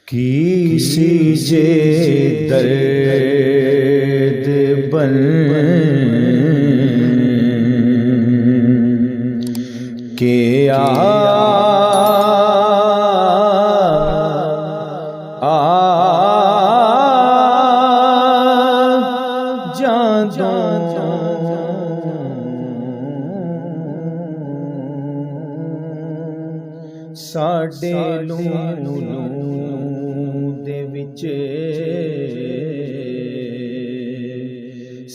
किसी जे दर्द बन के साडे लूं दे विच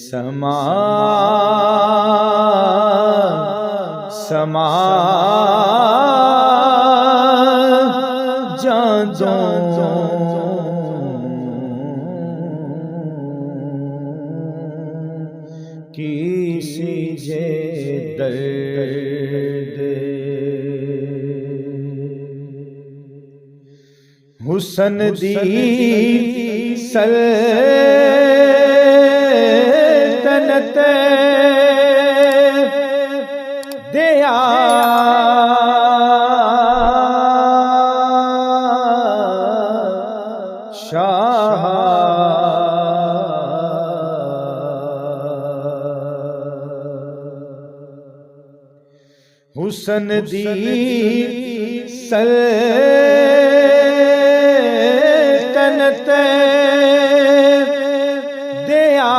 समा समा जांदों किसी जे दर्द हुसन दी सल्तनत दिया शाह हुसन दी सल्तनत दिया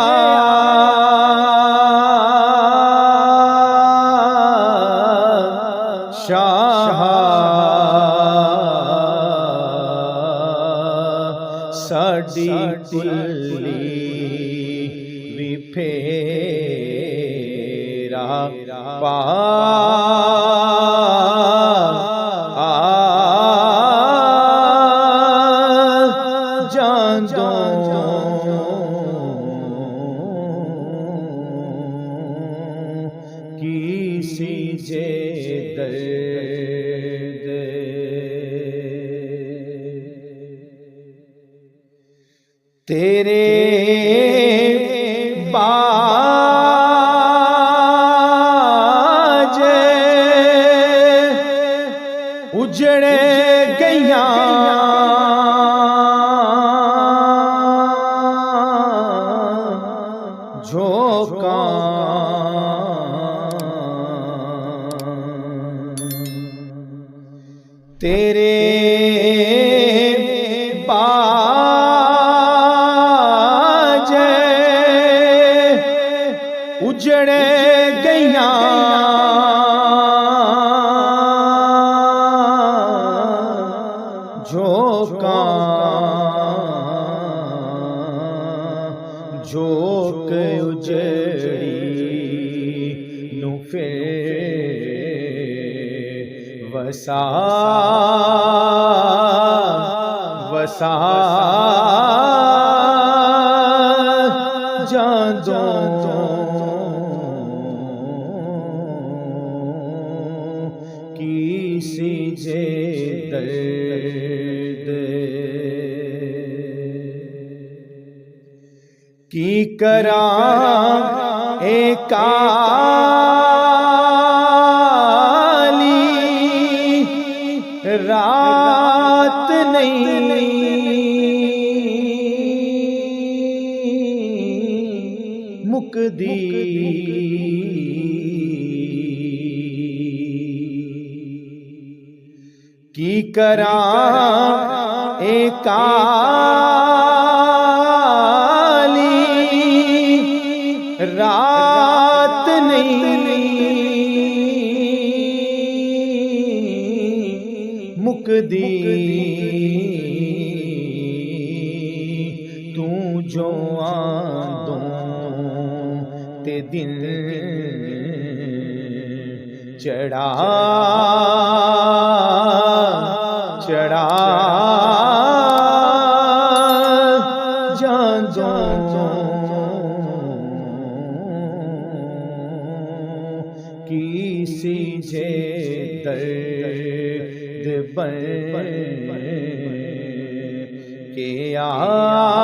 शाह साडी कुल्ली भी फेरा पा किसी जे दर्द तेरे बाज उजड़े गया झोंका तेरे बाज उजड़े गया झोंका झोंक उजड़ी नू फिर वसा वसा जांदों किसी जे दर्द की करा काली रात नहीं मुकदी की करा काली रात नहीं मुकदी तू जो आंदों ते दिन चढ़ा चढ़ा जांदों किसी जे दर्द बन के आ